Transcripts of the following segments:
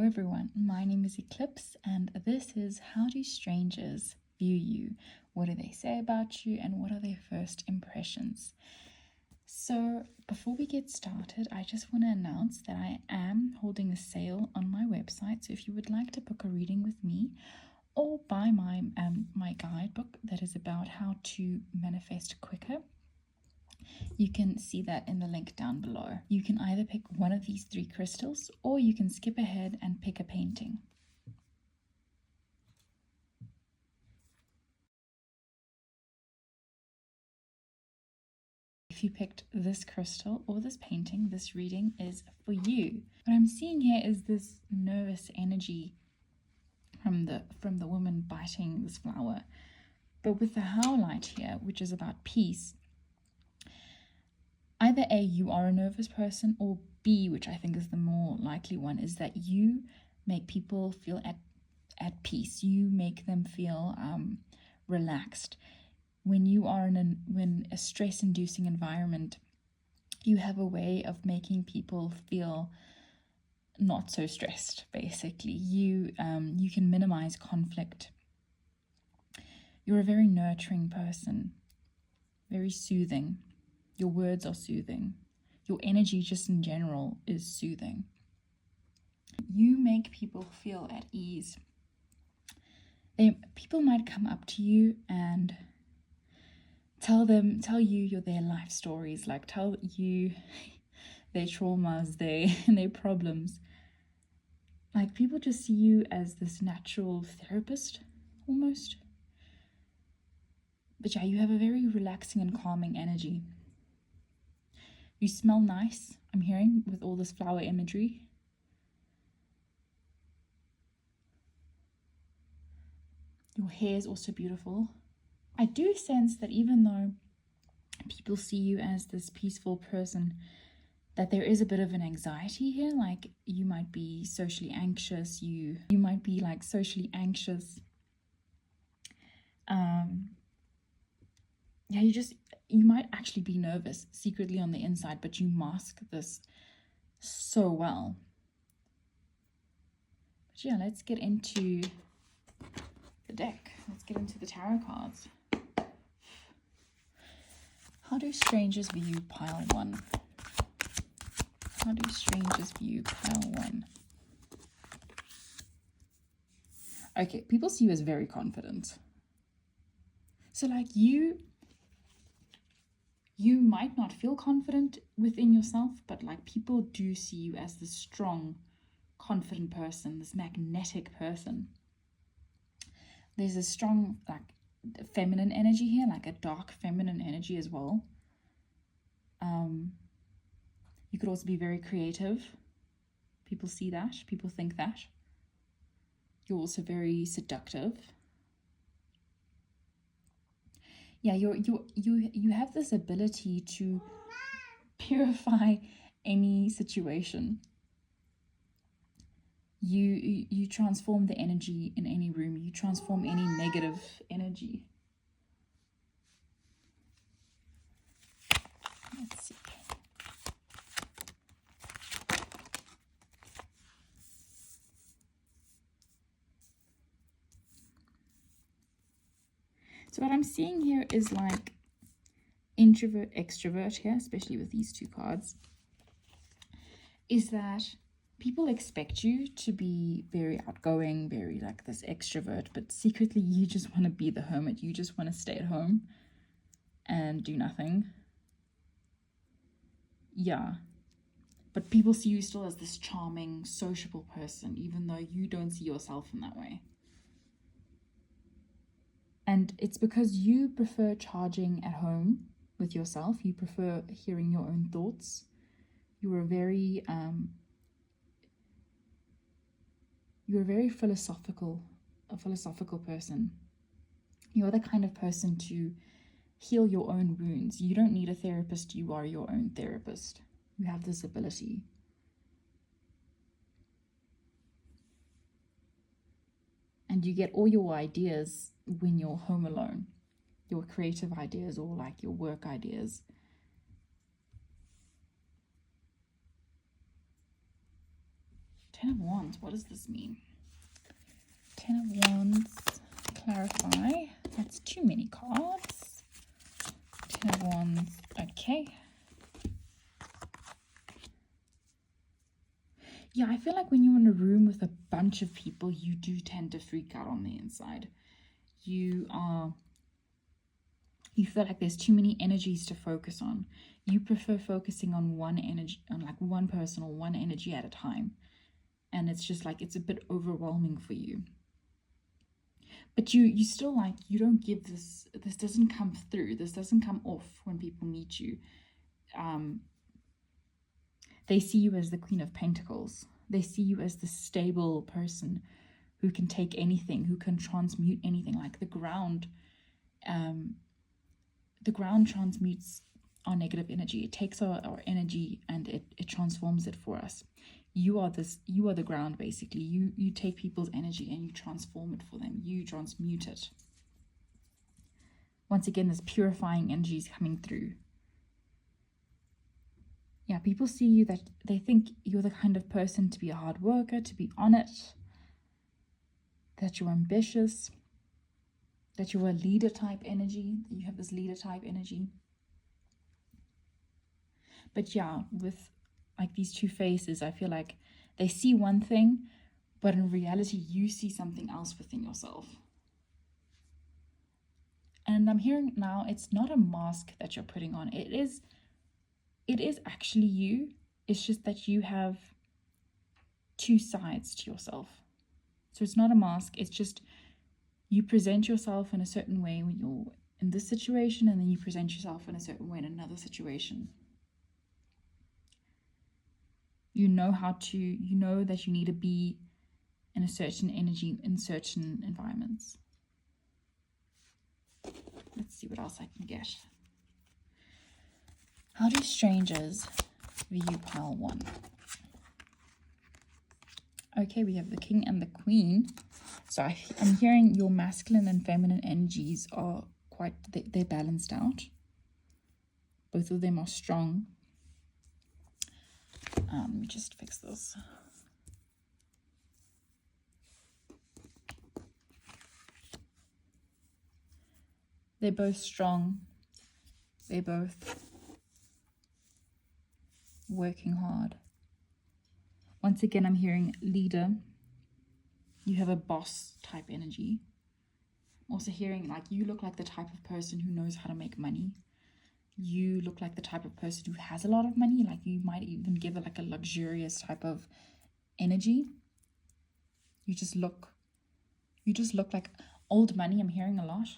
everyone, my name is Eclipse and this is How Do Strangers View You? What do they say about you and what are their first impressions? So before we get started, I just want to announce that I am holding a sale on my website. So if you would like to book a reading with me or buy my guidebook that is about how to manifest quicker, you can see that in the link down below. You can either pick one of these 3 crystals or you can skip ahead and pick a painting. If you picked this crystal or this painting, this reading is for you. What I'm seeing here is this nervous energy from the woman biting this flower. But with the howlite here, which is about peace, either A, you are a nervous person, or B, which I think is the more likely one, is that you make people feel at peace. You make them feel relaxed. When you are in a stress-inducing environment, you have a way of making people feel not so stressed, basically. You can minimize conflict. You're a very nurturing person, very soothing. Your words are soothing. Your energy just in general is soothing. You make people feel at ease. People might come up to you and tell you their life stories, like tell you their traumas, their problems. Like, people just see you as this natural therapist, almost. But yeah, you have a very relaxing and calming energy. You smell nice, I'm hearing, with all this flower imagery. Your hair is also beautiful. I do sense that even though people see you as this peaceful person, that there is a bit of an anxiety here. Like, you might be socially anxious. You might be like socially anxious. Yeah, you might actually be nervous secretly on the inside, but you mask this so well. But yeah, let's get into the deck. Let's get into the tarot cards. How do strangers view pile 1? How do strangers view pile 1? Okay, people see you as very confident. So like you might not feel confident within yourself, but like people do see you as this strong, confident person, this magnetic person. There's a strong like feminine energy here, like a dark feminine energy as well. You could also be very creative. People see that. People think that. You're also very seductive. Yeah, you have this ability to purify any situation. You transform the energy in any room. You transform any negative energy. Let's see. So what I'm seeing here is like introvert, extrovert here, especially with these 2 cards, is that people expect you to be very outgoing, very like this extrovert, but secretly you just want to be the hermit. You just want to stay at home and do nothing. Yeah. But people see you still as this charming, sociable person, even though you don't see yourself in that way. And it's because you prefer charging at home with yourself. You prefer hearing your own thoughts. You're a very philosophical person. You're the kind of person to heal your own wounds. You don't need a therapist. You are your own therapist. You have this ability. And you get all your ideas when you're home alone. Your creative ideas or like your work ideas. Ten of Wands, what does this mean? Ten of Wands, clarify. That's too many cards. Ten of Wands, okay. Yeah, I feel like when you're in a room with a bunch of people, you do tend to freak out on the inside. You feel like there's too many energies to focus on. You prefer focusing on one energy, on like one person or one energy at a time. And it's just like, it's a bit overwhelming for you. But you still like, you don't give this doesn't come through. This doesn't come off when people meet you. They see you as the Queen of Pentacles. They see you as the stable person who can take anything, who can transmute anything. Like the ground transmutes our negative energy. It takes our energy and it transforms it for us. You are the ground, basically. You take people's energy and you transform it for them. You transmute it. Once again, this purifying energy is coming through. Yeah, people see you that they think you're the kind of person to be a hard worker, to be on it, that you're ambitious, that you're a leader type energy, that you have this leader type energy. But yeah, with like these two faces, I feel like they see one thing, but in reality, you see something else within yourself. And I'm hearing now, it's not a mask that you're putting on. It is actually you. It's just that you have two sides to yourself. So it's not a mask. It's just you present yourself in a certain way when you're in this situation, and then you present yourself in a certain way in another situation. You know that you need to be in a certain energy in certain environments. Let's see what else I can get. How do strangers view pile 1? Okay, we have the King and the Queen. So I'm hearing your masculine and feminine energies are quite, they're balanced out. Both of them are strong. Let me just fix this. They're both strong. They're both working hard. Once again, I'm hearing leader. You have a boss type energy. I'm also hearing like you look like the type of person who knows how to make money. You look like the type of person who has a lot of money. Like you might even give it like a luxurious type of energy. You just look like old money. I'm hearing a lot.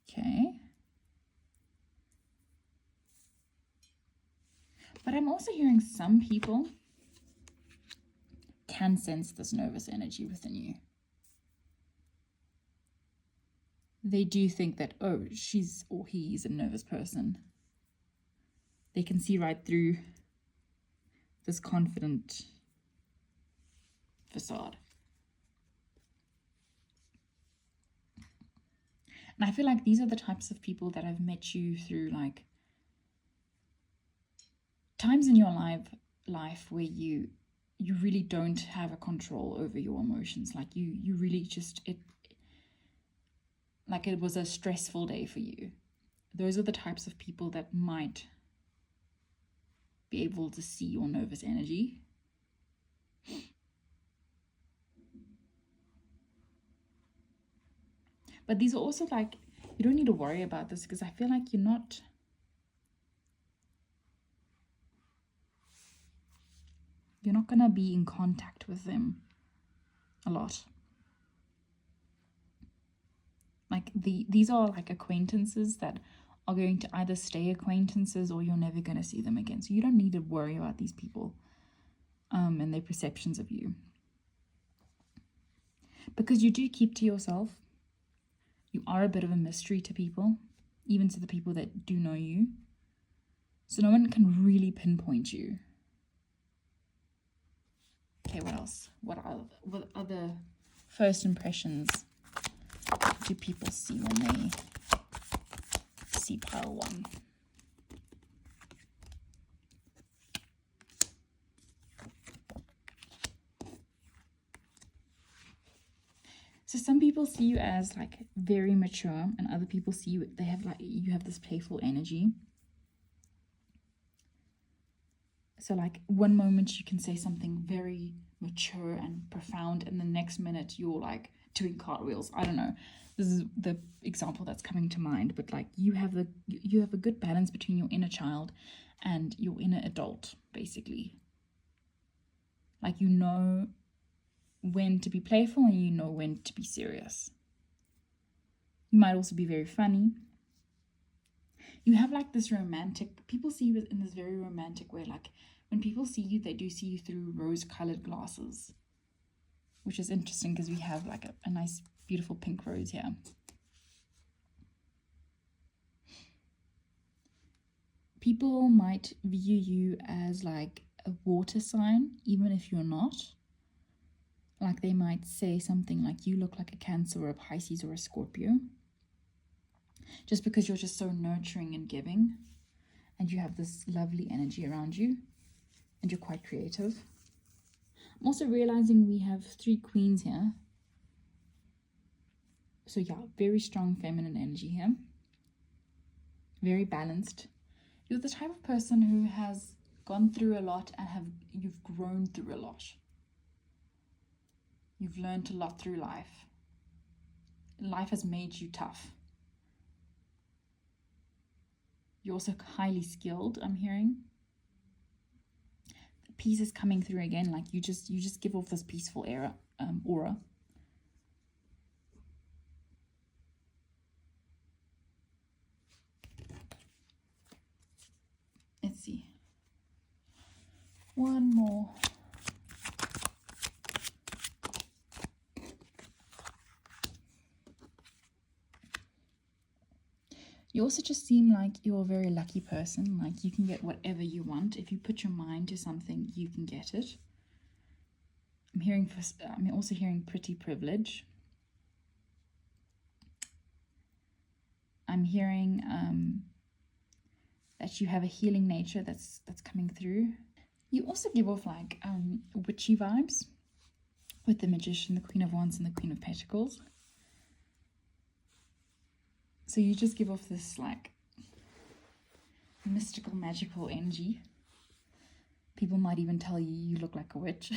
Okay. But I'm also hearing some people can sense this nervous energy within you. They do think that, oh, she's or he's a nervous person. They can see right through this confident facade. And I feel like these are the types of people that have met you through like times in your life where you really don't have a control over your emotions. Like you really just, like it was a stressful day for you. Those are the types of people that might be able to see your nervous energy. But these are also like, you don't need to worry about this because I feel like you're not going to be in contact with them a lot. Like these are like acquaintances that are going to either stay acquaintances or you're never going to see them again. So you don't need to worry about these people and their perceptions of you. Because you do keep to yourself. You are a bit of a mystery to people, even to the people that do know you. So no one can really pinpoint you. Okay, what else? What other first impressions do people see when they see pile 1. So some people see you as like very mature, and other people see you, they have like, you have this playful energy. So like one moment you can say something very mature and profound, and the next minute you're like doing cartwheels. I don't know. This is the example that's coming to mind, but like you have a good balance between your inner child and your inner adult, basically. Like you know when to be playful and you know when to be serious. You might also be very funny. You have like this romantic, people see you in this very romantic way. Like when people see you, they do see you through rose-colored glasses, which is interesting because we have like a nice, beautiful pink rose here. People might view you as like a water sign, even if you're not. Like they might say something like you look like a Cancer or a Pisces or a Scorpio, just because you're just so nurturing and giving, and you have this lovely energy around you, and you're quite creative. I'm also realizing we have 3 queens here. So yeah, very strong feminine energy here. Very balanced. You're the type of person who has gone through a lot and you've grown through a lot. You've learned a lot through life. Life has made you tough. You're also highly skilled, I'm hearing. The peace is coming through again. Like you just give off this peaceful aura. Let's see. One more. You also just seem like you're a very lucky person. Like you can get whatever you want. If you put your mind to something, you can get it. I'm also hearing pretty privilege. I'm hearing that you have a healing nature that's coming through. You also give off like witchy vibes with the Magician, the Queen of Wands, and the Queen of Pentacles. So you just give off this like mystical, magical energy. People might even tell you you look like a witch.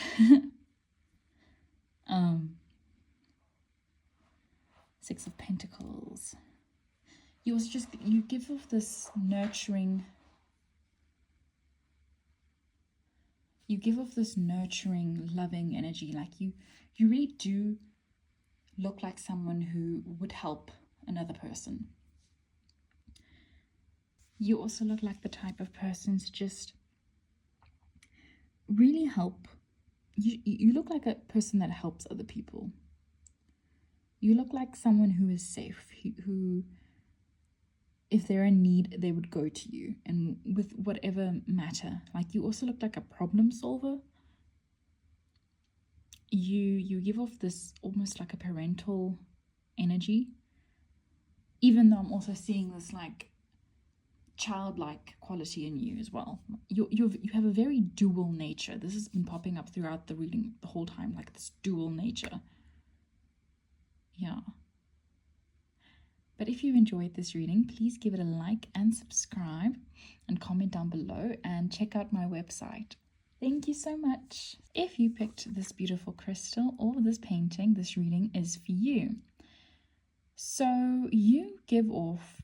Six of Pentacles. You also you give off this nurturing. You give off this nurturing, loving energy. Like you really do look like someone who would help another person. You also look like the type of person to just really help. You look like a person that helps other people. You look like someone who is safe, who if they're in need, they would go to you, and with whatever matter. Like you also look like a problem solver. You give off this almost like a parental energy, even though I'm also seeing this like childlike quality in you as well. You have a very dual nature. This has been popping up throughout the reading the whole time, like this dual nature. Yeah. But if you enjoyed this reading, please give it a like and subscribe and comment down below, and check out my website. Thank you so much. If you picked this beautiful crystal or this painting, this reading is for you. So you give off,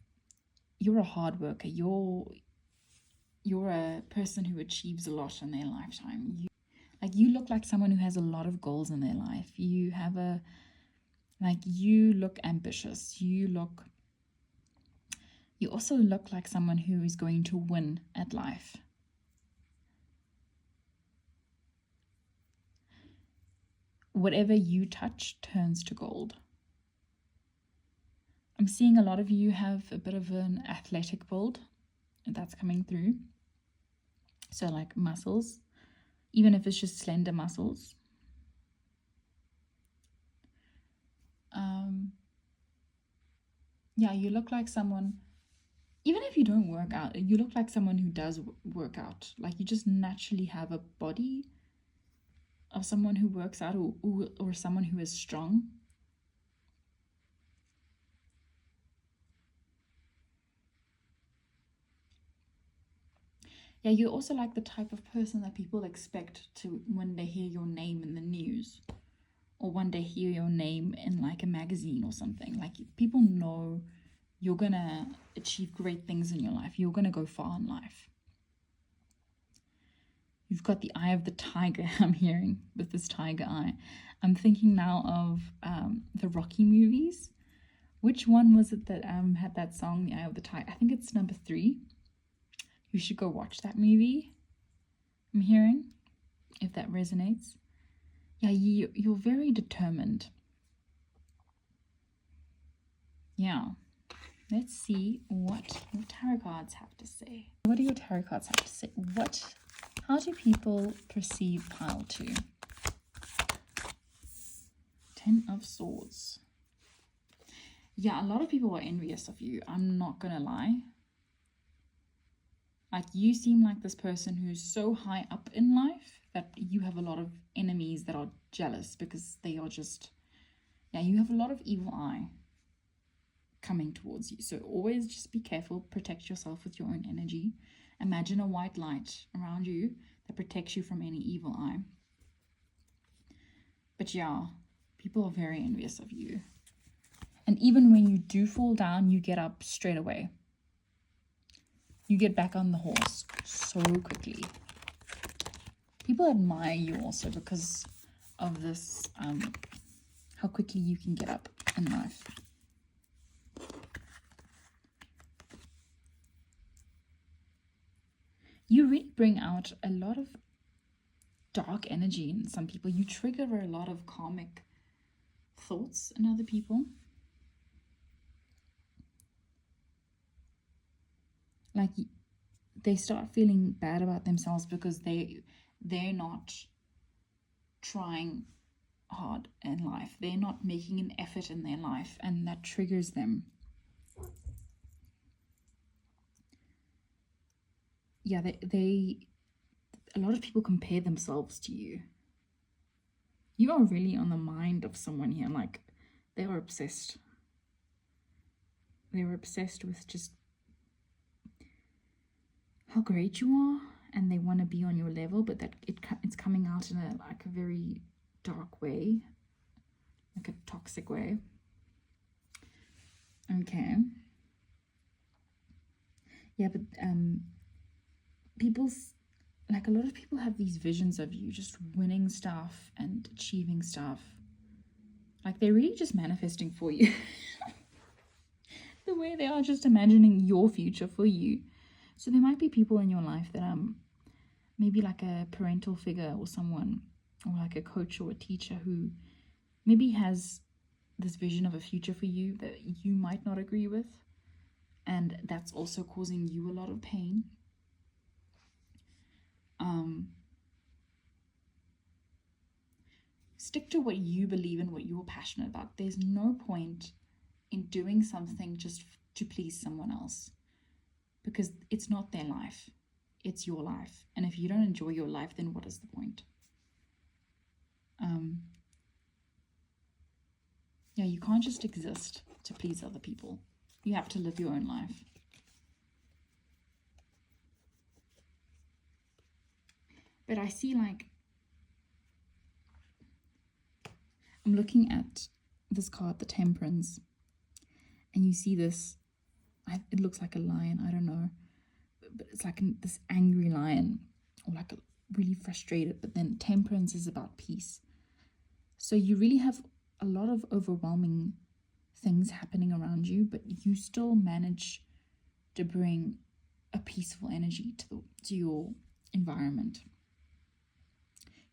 you're a hard worker. You're a person who achieves a lot in their lifetime. You look like someone who has a lot of goals in their life. You look ambitious. You also look like someone who is going to win at life. Whatever you touch turns to gold. I'm seeing a lot of you have a bit of an athletic build that's coming through. So like muscles, even if it's just slender muscles. Yeah, you look like someone even if you don't work out, you look like someone who does work out. Like you just naturally have a body of someone who works out, or someone who is strong. Yeah, you're also like the type of person that people expect to, when they hear your name in the news, or when they hear your name in like a magazine or something. Like people know you're gonna achieve great things in your life. You're gonna go far in life. You've got the eye of the tiger, I'm hearing, with this tiger eye. I'm thinking now of the Rocky movies. Which one was it that had that song, The Eye of the Tiger? I think it's number 3. You should go watch that movie, I'm hearing, if that resonates. Yeah, you're very determined. Yeah. Let's see what your tarot cards have to say. What do your tarot cards have to say? How do people perceive pile 2? 10 of Swords. Yeah, a lot of people are envious of you. I'm not gonna lie. Like, you seem like this person who's so high up in life that you have a lot of enemies that are jealous because they are just, yeah, you have a lot of evil eye coming towards you. So always just be careful, protect yourself with your own energy. Imagine a white light around you that protects you from any evil eye. But yeah, people are very envious of you. And even when you do fall down, you get up straight away. You get back on the horse so quickly. People admire you also because of this, how quickly you can get up in life. You really bring out a lot of dark energy in some people. You trigger a lot of karmic thoughts in other people. Like, they start feeling bad about themselves because they're not trying hard in life. They're not making an effort in their life, and that triggers them. Yeah, a lot of people compare themselves to you. You are really on the mind of someone here. Like, they are obsessed. They were obsessed with just how great you are, and they want to be on your level, but that it's coming out in a very dark way, like a toxic way. Okay. Yeah, but people's, like, a lot of people have these visions of you just winning stuff and achieving stuff. Like, they're really just manifesting for you. The way they are just imagining your future for you. So there might be people in your life that maybe like a parental figure or someone, or like a coach or a teacher who maybe has this vision of a future for you that you might not agree with, and that's also causing you a lot of pain. Stick to what you believe in, what you're passionate about. There's no point in doing something just to please someone else, because it's not their life, it's your life. And if you don't enjoy your life, then what is the point? Yeah, you can't just exist to please other people. You have to live your own life. But I see, like, I'm looking at this card, the Temperance, and you see this, it looks like a lion, I don't know, but it's like this angry lion, or like a really frustrated, but then Temperance is about peace. So you really have a lot of overwhelming things happening around you, but you still manage to bring a peaceful energy to your environment.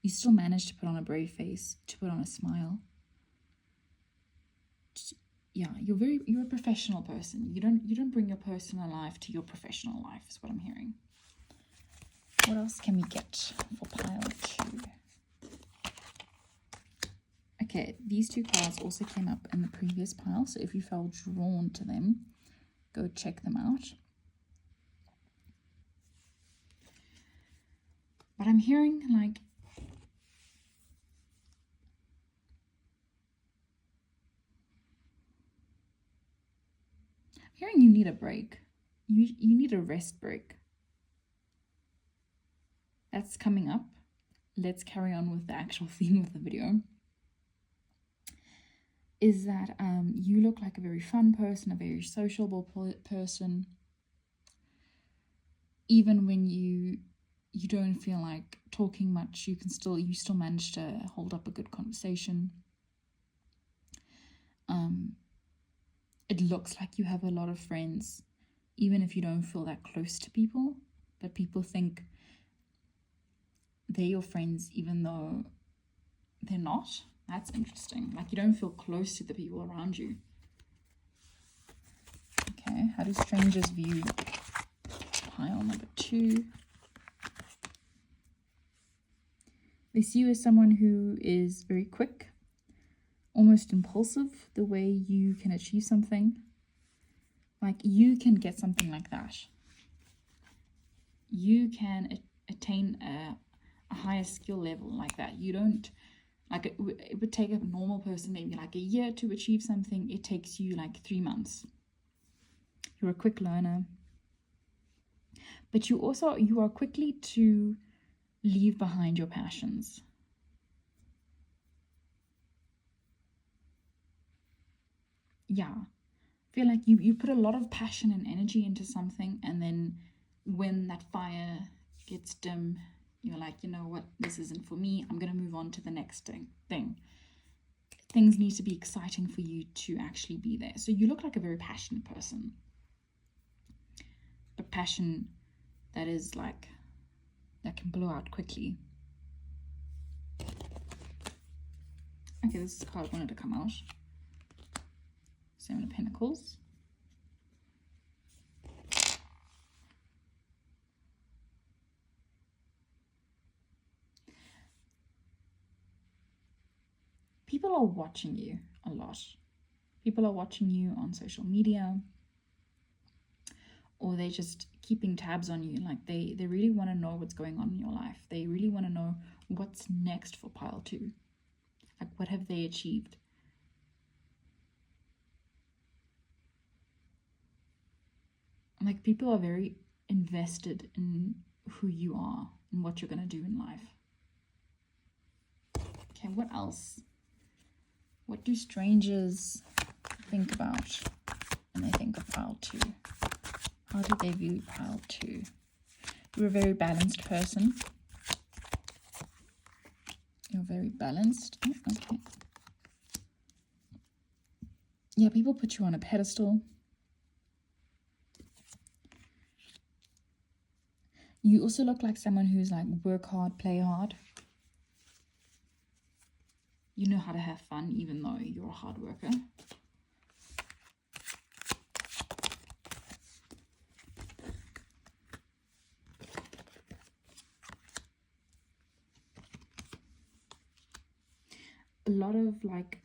You still manage to put on a brave face, to put on a smile. Yeah, you're a professional person. You don't bring your personal life to your professional life, is what I'm hearing. What else can we get for pile 2? Okay, these 2 cards also came up in the previous pile, so if you felt drawn to them, go check them out. But I'm hearing like you need a break. You need a rest break. That's coming up. Let's carry on with the actual theme of the video. Is that you look like a very fun person, a very sociable person. Even when you don't feel like talking much, you still manage to hold up a good conversation. It looks like you have a lot of friends, even if you don't feel that close to people, but people think they're your friends even though they're not. That's interesting. Like, you don't feel close to the people around you. Okay, how do strangers view pile number 2? They see you as someone who is very quick, almost impulsive, the way you can achieve something. Like, you can get something like that. You can attain a higher skill level like that. You don't, like, it would take a normal person maybe like a year to achieve something. It takes you like 3 months. You're a quick learner. But you are quickly to leave behind your passions. Yeah. I feel like you put a lot of passion and energy into something, and then when that fire gets dim, you're like, you know what, this isn't for me. I'm going to move on to the next thing. Things need to be exciting for you to actually be there. So you look like a very passionate person. But passion that is like, that can blow out quickly. Okay, this is the card I wanted to come out. 7 of Pentacles. People are watching you a lot. People are watching you on social media, or they're just keeping tabs on you. Like, they really want to know what's going on in your life. They really want to know what's next for pile 2. Like, what have they achieved? Like, people are very invested in who you are and what you're going to do in life. Okay, what else? What do strangers think about when they think of pile 2? How do they view pile 2? You're a very balanced person. You're very balanced. Oh, okay. Yeah, people put you on a pedestal. You also look like someone who's like, work hard, play hard. You know how to have fun even though you're a hard worker. A lot of like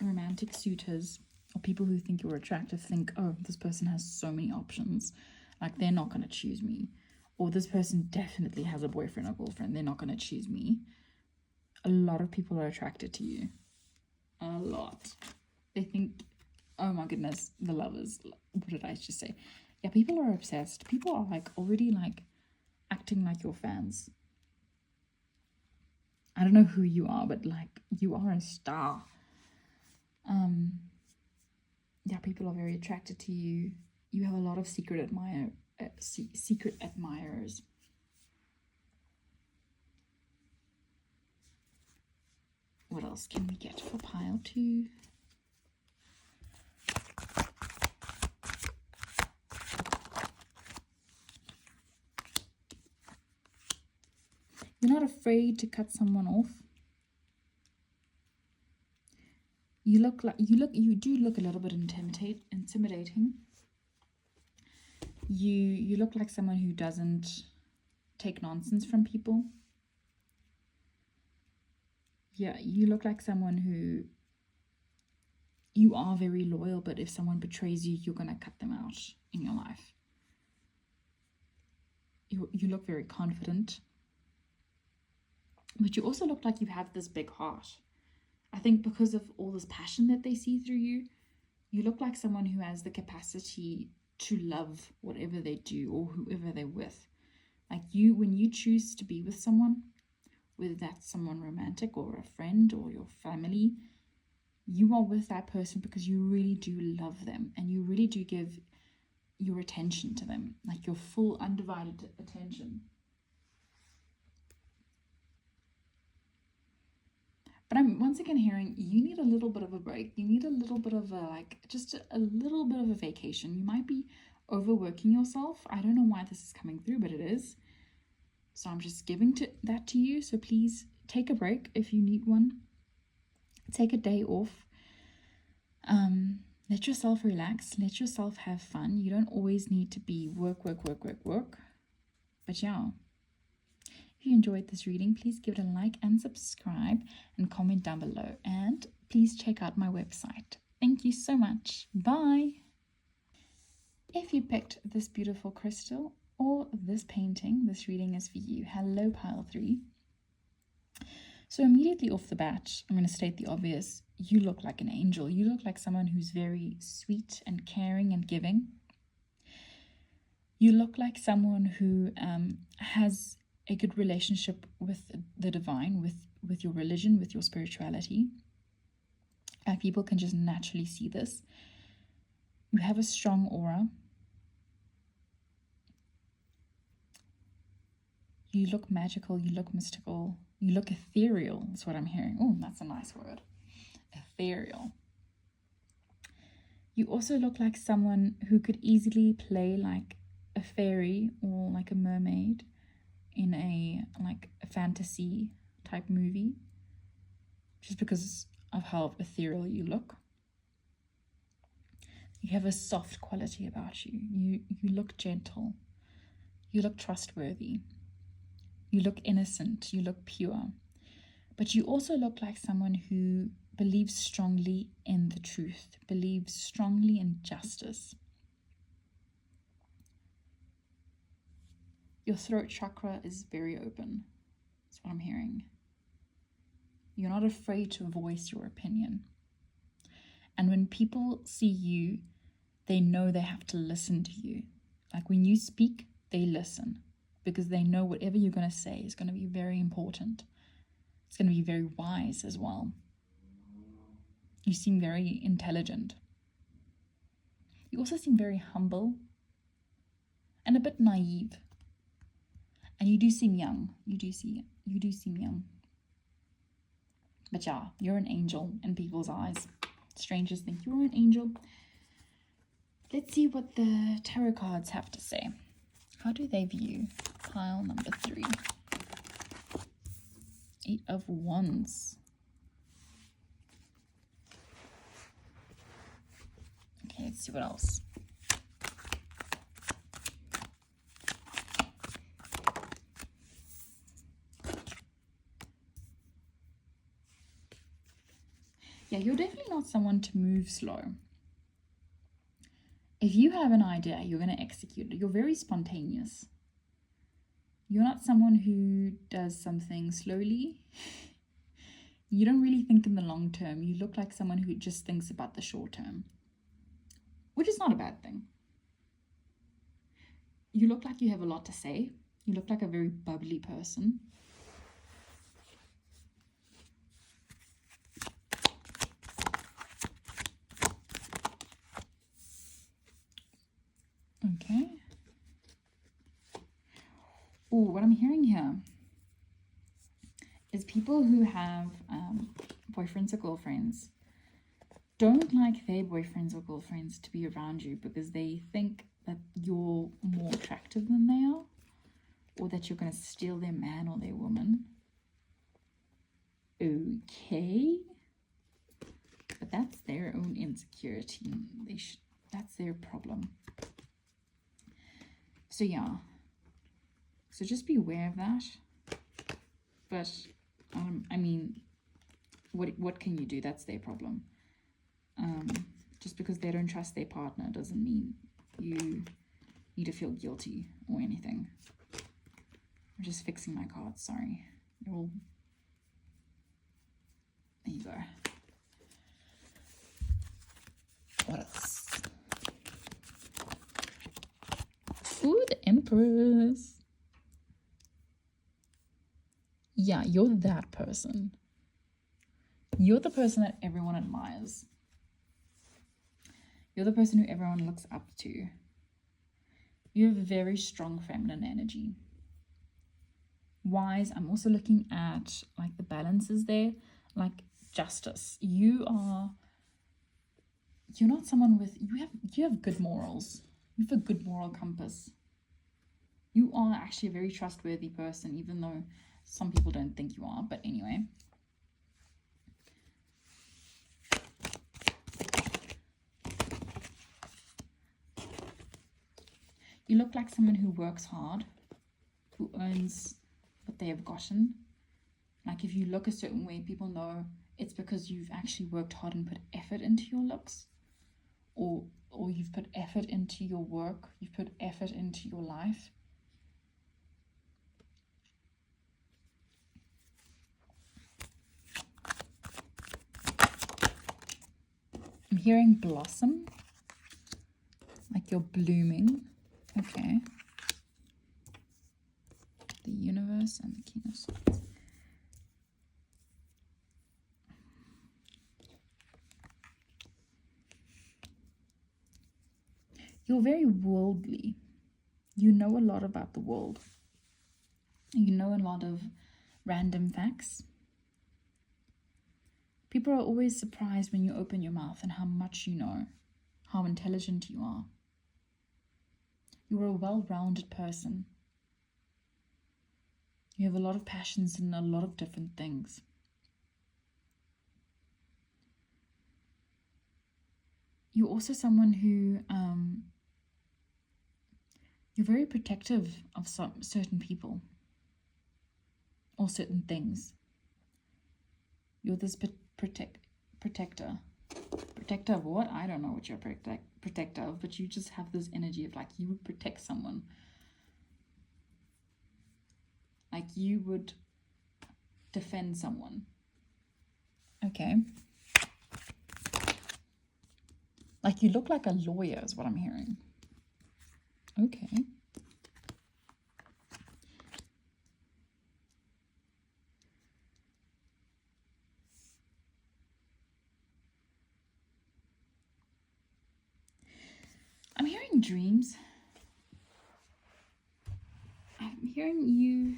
romantic suitors or people who think you're attractive think, oh, this person has so many options. Like, they're not going to choose me. Or this person definitely has a boyfriend or girlfriend. They're not going to choose me. A lot of people are attracted to you. A lot. They think, oh my goodness, the lovers. What did I just say? Yeah, people are obsessed. People are like already like acting like your fans. I don't know who you are, but like, you are a star. Yeah, people are very attracted to you. You have a lot of secret admirers. What else can we get for pile 2? You're not afraid to cut someone off. You do look a little bit intimidating. You look like someone who doesn't take nonsense from people. Yeah, you look like someone who, you are very loyal, but if someone betrays you, you're gonna cut them out in your life. You look very confident. But you also look like you have this big heart. I think because of all this passion that they see through you, you look like someone who has the capacity to love whatever they do or whoever they're with. Like you, when you choose to be with someone, whether that's someone romantic or a friend or your family, you are with that person because you really do love them and you really do give your attention to them, like your full undivided attention. But I'm once again hearing you need a little bit of a break. You need a little bit of just a little bit of a vacation. You might be overworking yourself. I don't know why this is coming through, but it is. So I'm just giving that to you. So please take a break if you need one. Take a day off. Let yourself relax. Let yourself have fun. You don't always need to be work. But yeah. If you enjoyed this reading, please give it a like and subscribe and comment down below. And please check out my website. Thank you so much. Bye. If you picked this beautiful crystal or this painting, this reading is for you. Hello, pile 3. So immediately off the bat, I'm going to state the obvious. You look like an angel. You look like someone who's very sweet and caring and giving. You look like someone who has a good relationship with the divine, with your religion, with your spirituality. People can just naturally see this. You have a strong aura. You look magical, you look mystical, you look ethereal, is what I'm hearing. Oh, that's a nice word. Ethereal. You also look like someone who could easily play like a fairy or like a mermaid in a fantasy type movie, just because of how ethereal you look. You have a soft quality about you. You look gentle. You look trustworthy. You look innocent. You look pure. But you also look like someone who believes strongly in the truth, believes strongly in justice. Your throat chakra is very open. That's what I'm hearing. You're not afraid to voice your opinion. And when people see you, they know they have to listen to you. Like when you speak, they listen because they know whatever you're going to say is going to be very important. It's going to be very wise as well. You seem very intelligent. You also seem very humble and a bit naive. And you do seem young. You do seem young. But yeah, you're an angel in people's eyes. Strangers think you're an angel. Let's see what the tarot cards have to say. How do they view pile number 3? 8 of Wands. Okay, let's see what else. Yeah, you're definitely not someone to move slow. If you have an idea, you're going to execute it. You're very spontaneous. You're not someone who does something slowly. You don't really think in the long term. You look like someone who just thinks about the short term, which is not a bad thing. You look like you have a lot to say. You look like a very bubbly person. Okay. Oh, what I'm hearing here is people who have boyfriends or girlfriends don't like their boyfriends or girlfriends to be around you because they think that you're more attractive than they are, or that you're going to steal their man or their woman. Okay. But that's their own insecurity. That's their problem. So yeah. So just be aware of that. But I mean, what can you do? That's their problem. Just because they don't trust their partner doesn't mean you need to feel guilty or anything. I'm just fixing my cards, sorry. They're all There you go. What else? Ooh, the Empress. Yeah, you're that person. You're the person that everyone admires. You're the person who everyone looks up to. You have a very strong feminine energy. Wise, I'm also looking at like the balances there, like justice. You're not someone with, you have good morals. You have a good moral compass. You are actually a very trustworthy person, even though some people don't think you are, but anyway. You look like someone who works hard, who earns what they have gotten. Like if you look a certain way, people know it's because you've actually worked hard and put effort into your looks, or you've put effort into your work, you've put effort into your life. I'm hearing blossom, like you're blooming. Okay. The universe and the King of Swords. You're very worldly. You know a lot about the world. You know a lot of random facts. People are always surprised when you open your mouth and how much you know, how intelligent you are. You're a well-rounded person. You have a lot of passions in a lot of different things. You're also someone who, you're very protective of certain people or certain things. You're this protector. Protector of what? I don't know what you're protector of, but you just have this energy of like you would protect someone. Like you would defend someone. Okay. Like you look like a lawyer is what I'm hearing. Okay. I'm hearing dreams. I'm hearing you.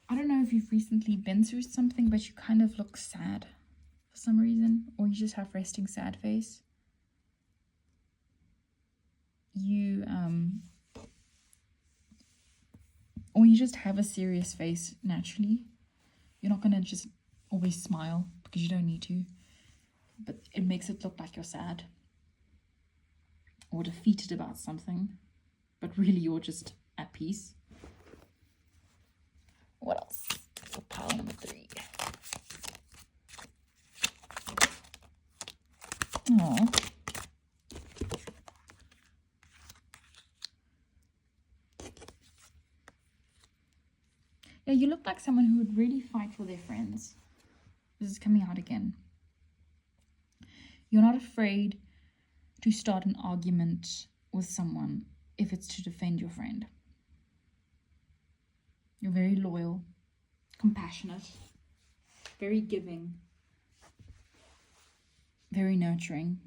I don't know if you've recently been through something, but you kind of look sad for some reason, or you just have resting sad face. Or you just have a serious face naturally. You're not gonna just always smile because you don't need to, but it makes it look like you're sad or defeated about something, but really you're just at peace. What else? For pile number 3. Oh. Yeah, you look like someone who would really fight for their friends. This is coming out again. You're not afraid to start an argument with someone if it's to defend your friend. You're very loyal, compassionate, very giving, very nurturing.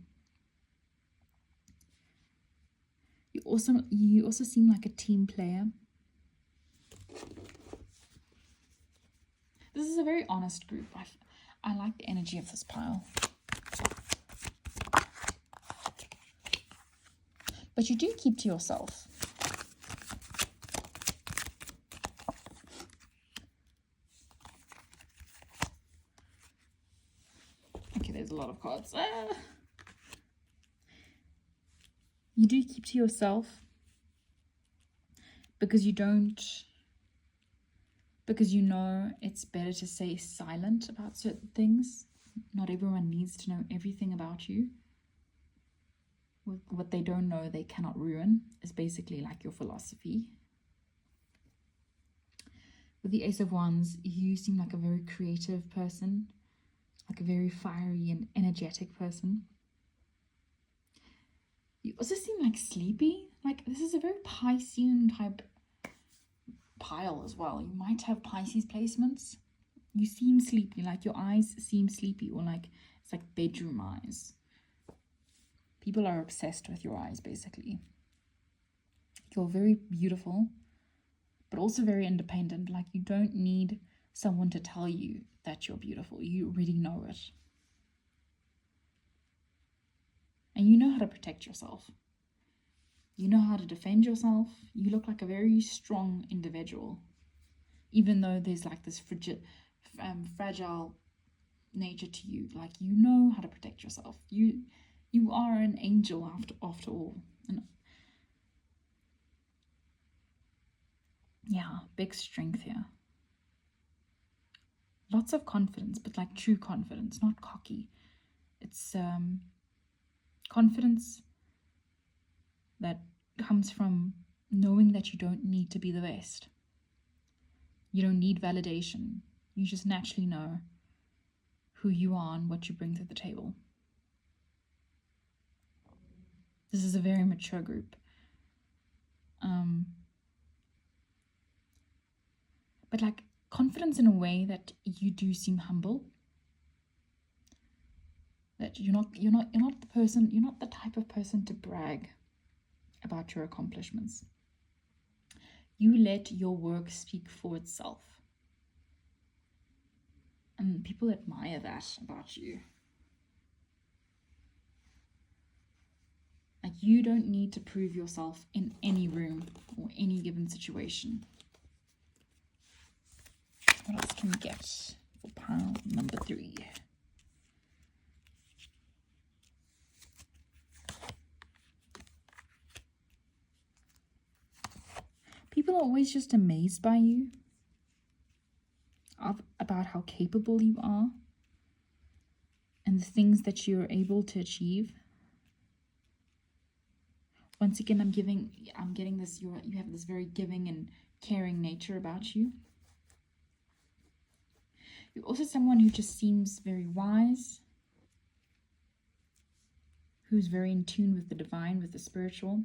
You also seem like a team player. This is a very honest group. I like the energy of this pile. But you do keep to yourself. Okay, there's a lot of cards. You do keep to yourself because you know it's better to stay silent about certain things. Not everyone needs to know everything about you. What they don't know, they cannot ruin, is basically like your philosophy. With the Ace of Wands, you seem like a very creative person, like a very fiery and energetic person. You also seem like sleepy. Like this is a very Piscean type pile as well. You might have Pisces placements. You seem sleepy, like your eyes seem sleepy, or like it's like bedroom eyes. People are obsessed with your eyes, basically. You're very beautiful, but also very independent. Like you don't need someone to tell you that you're beautiful. You already know it. And you know how to protect yourself. You know how to defend yourself. You look like a very strong individual, even though there's like this fragile nature to you. Like you know how to protect yourself. You are an angel after all. And yeah, big strength here. Lots of confidence, but like true confidence, not cocky. It's confidence that comes from knowing that you don't need to be the best. You don't need validation. You just naturally know who you are and what you bring to the table. This is a very mature group. But like confidence in a way that you do seem humble. That you're not the type of person to brag about your accomplishments. You let your work speak for itself. And people admire that about you. Like you don't need to prove yourself in any room or any given situation. What else can we get for pile number 3? People are always just amazed by you, about how capable you are and the things that you're able to achieve. Once again, I'm getting this, you have this very giving and caring nature about you. You're also someone who just seems very wise, who's very in tune with the divine, with the spiritual.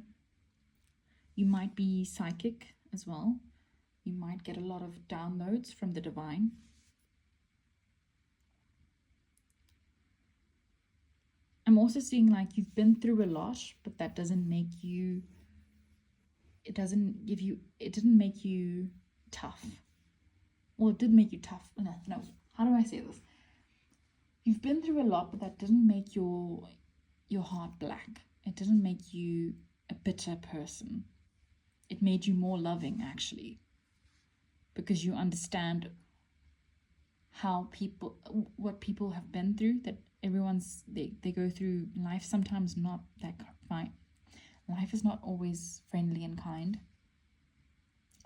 You might be psychic as well. You might get a lot of downloads from the divine. I'm also seeing like you've been through a lot, but that doesn't make you, it didn't make you tough. Well, it did make you tough. No, how do I say this? You've been through a lot, but that didn't make your heart black. It didn't make you a bitter person. It made you more loving, actually, because you understand what people have been through, that they go through life sometimes not that fine. Life is not always friendly and kind,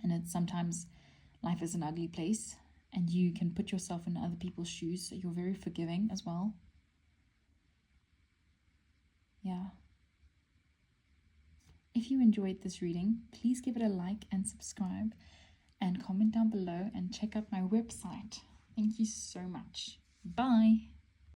and sometimes life is an ugly place, and you can put yourself in other people's shoes. So you're very forgiving as well. Yeah. If you enjoyed this reading, please give it a like and subscribe, and comment down below, and check out my website. Thank you so much. Bye.